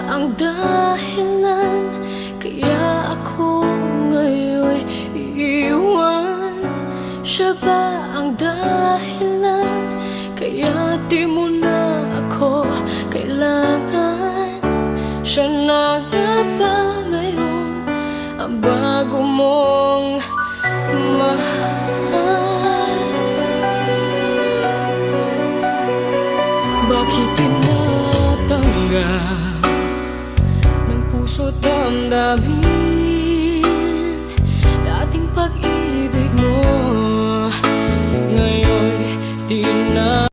ang dahilan kaya ako ngayon iiwan? Siya ba ang dahilan kaya di mo na ako kailangan? Siya na nga ba ngayon ang bago mong mahal? Bakit tinatanggap ng puso't damdamin